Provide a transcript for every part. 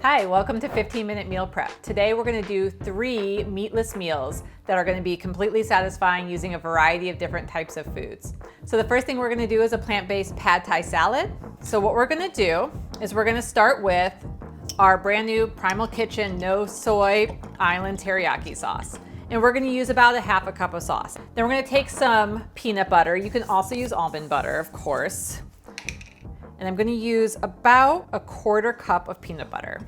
Hi, welcome to 15-Minute Meal Prep. Today we're going to do 3 meatless meals that are going to be completely satisfying using a variety of different types of foods. So the first thing we're going to do is a plant-based pad thai salad. So what we're going to do is we're going to start with our brand new Primal Kitchen no soy island teriyaki sauce. And we're going to use about a half a cup of sauce. Then we're going to take some peanut butter. You can also use almond butter, of course. And I'm going to use about a 1/4 cup of peanut butter.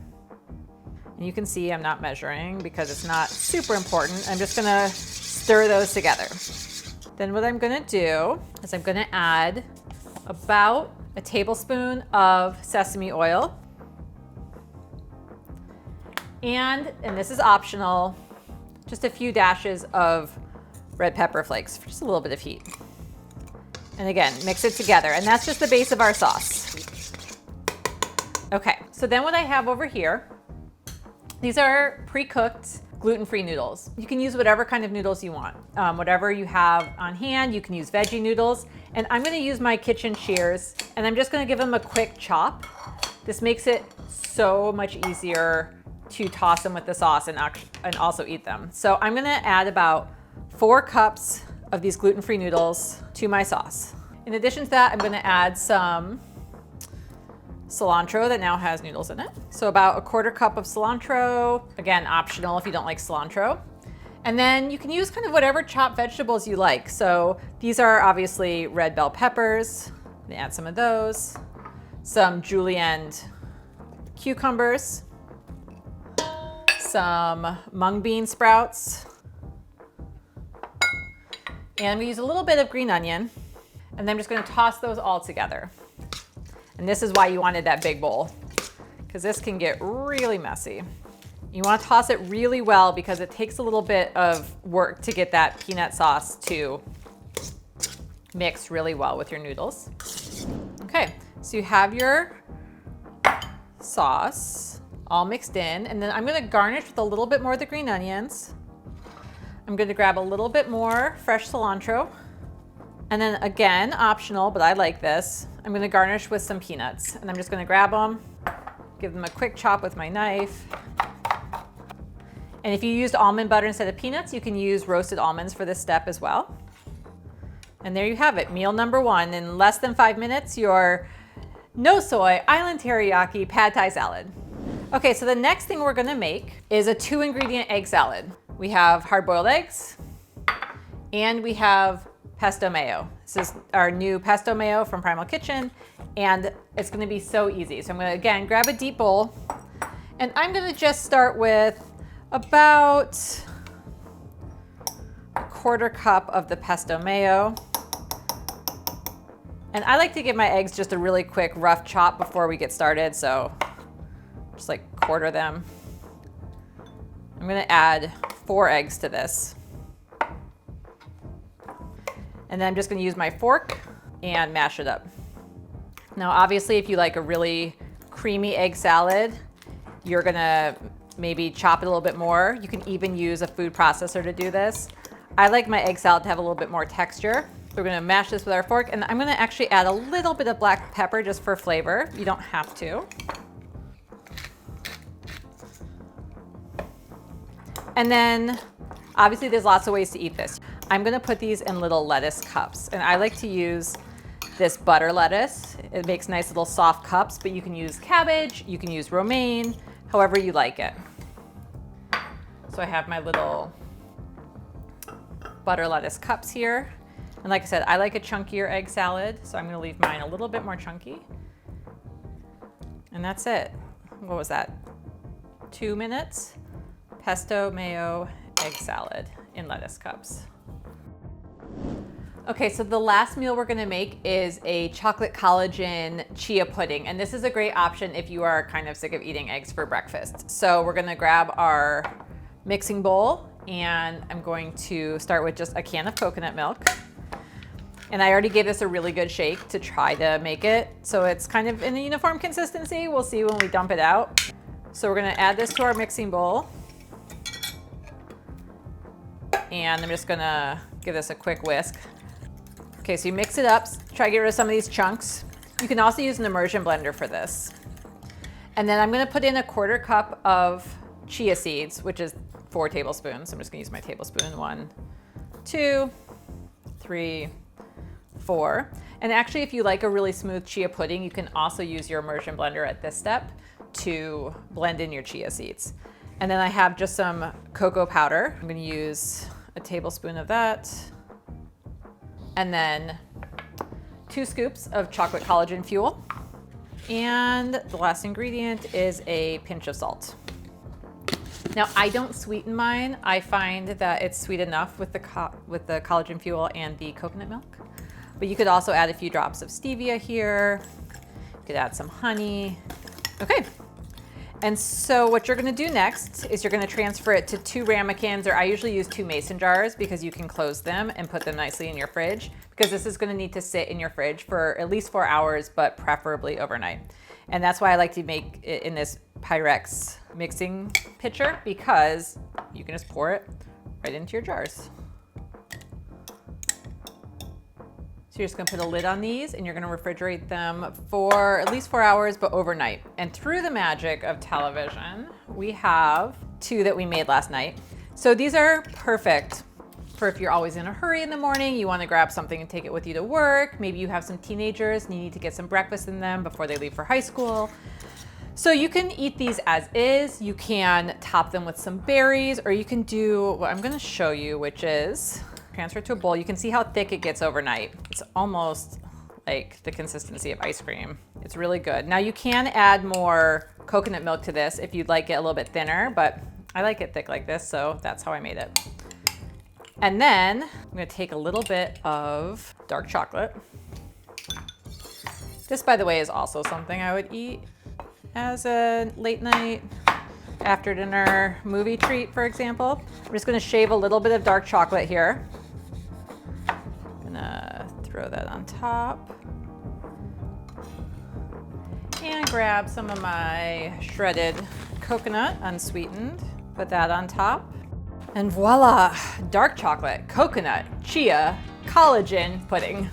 And you can see I'm not measuring because it's not super important. I'm just going to stir those together. Then what I'm going to do is I'm going to add about a tablespoon of sesame oil. And this is optional, just a few dashes of red pepper flakes for just a little bit of heat. And again, mix it together. And that's just the base of our sauce. Okay, so then what I have over here, these are pre-cooked gluten-free noodles. You can use whatever kind of noodles you want. Whatever you have on hand, you can use veggie noodles. And I'm gonna use my kitchen shears and I'm just gonna give them a quick chop. This makes it so much easier to toss them with the sauce and also eat them. So I'm gonna add about 4 cups of these gluten-free noodles to my sauce. In addition to that, I'm gonna add some cilantro that now has noodles in it. So about a 1/4 cup of cilantro, again, optional if you don't like cilantro. And then you can use kind of whatever chopped vegetables you like. So these are obviously red bell peppers. I'm gonna add some of those. Some julienned cucumbers. Some mung bean sprouts. And we use a little bit of green onion. And then I'm just gonna toss those all together. And this is why you wanted that big bowl, because this can get really messy. You wanna toss it really well because it takes a little bit of work to get that peanut sauce to mix really well with your noodles. Okay, so you have your sauce all mixed in, and then I'm gonna garnish with a little bit more of the green onions. I'm gonna grab a little bit more fresh cilantro. And then again, optional, but I like this, I'm gonna garnish with some peanuts. And I'm just gonna grab them, give them a quick chop with my knife. And if you used almond butter instead of peanuts, you can use roasted almonds for this step as well. And there you have it, meal number 1. In less than 5 minutes, your no soy island teriyaki pad thai salad. Okay, so the next thing we're gonna make is a 2-ingredient egg salad. We have hard-boiled eggs, and we have pesto mayo. This is our new pesto mayo from Primal Kitchen, and it's gonna be so easy. So I'm gonna, again, grab a deep bowl, and I'm gonna just start with about a 1/4 cup of the pesto mayo. And I like to give my eggs just a really quick rough chop before we get started, so just like 1/4 them. I'm gonna add 4 eggs to this. And then I'm just gonna use my fork and mash it up. Now, obviously, if you like a really creamy egg salad, you're gonna maybe chop it a little bit more. You can even use a food processor to do this. I like my egg salad to have a little bit more texture. So we're gonna mash this with our fork, and I'm gonna actually add a little bit of black pepper just for flavor. You don't have to. And then, obviously there's lots of ways to eat this. I'm gonna put these in little lettuce cups, and I like to use this butter lettuce. It makes nice little soft cups, but you can use cabbage, you can use romaine, however you like it. So I have my little butter lettuce cups here. And like I said, I like a chunkier egg salad, so I'm gonna leave mine a little bit more chunky. And that's it. What was that? 2 minutes? Pesto mayo egg salad in lettuce cups. Okay, so the last meal we're gonna make is a chocolate collagen chia pudding. And this is a great option if you are kind of sick of eating eggs for breakfast. So we're gonna grab our mixing bowl, and I'm going to start with just a can of coconut milk. And I already gave this a really good shake to try to make it so it's kind of in a uniform consistency. We'll see when we dump it out. So we're gonna add this to our mixing bowl. And I'm just gonna give this a quick whisk. Okay, so you mix it up, try to get rid of some of these chunks. You can also use an immersion blender for this. And then I'm gonna put in a 1/4 cup of chia seeds, which is 4 tablespoons. I'm just gonna use my tablespoon. 1, 2, 3, 4. And actually, if you like a really smooth chia pudding, you can also use your immersion blender at this step to blend in your chia seeds. And then I have just some cocoa powder. I'm gonna use a tablespoon of that. And then 2 scoops of chocolate collagen fuel. And the last ingredient is a pinch of salt. Now, I don't sweeten mine. I find that it's sweet enough with the collagen fuel and the coconut milk. But you could also add a few drops of stevia here. You could add some honey. Okay. And so what you're gonna do next is you're gonna transfer it to 2 ramekins, or I usually use 2 mason jars because you can close them and put them nicely in your fridge, because this is gonna need to sit in your fridge for at least 4 hours, but preferably overnight. And that's why I like to make it in this Pyrex mixing pitcher, because you can just pour it right into your jars. So you're just gonna put a lid on these and you're gonna refrigerate them for at least 4 hours, but overnight. And through the magic of television, we have 2 that we made last night. So these are perfect for if you're always in a hurry in the morning, you wanna grab something and take it with you to work. Maybe you have some teenagers and you need to get some breakfast in them before they leave for high school. So you can eat these as is. You can top them with some berries, or you can do what I'm gonna show you, which is transfer it to a bowl. You can see how thick it gets overnight. It's almost like the consistency of ice cream. It's really good. Now you can add more coconut milk to this if you'd like it a little bit thinner, but I like it thick like this, so that's how I made it. And then I'm gonna take a little bit of dark chocolate. This, by the way, is also something I would eat as a late night after dinner movie treat, for example. I'm just gonna shave a little bit of dark chocolate here. Gonna throw that on top. And grab some of my shredded coconut, unsweetened. Put that on top. And voila, dark chocolate, coconut, chia, collagen pudding.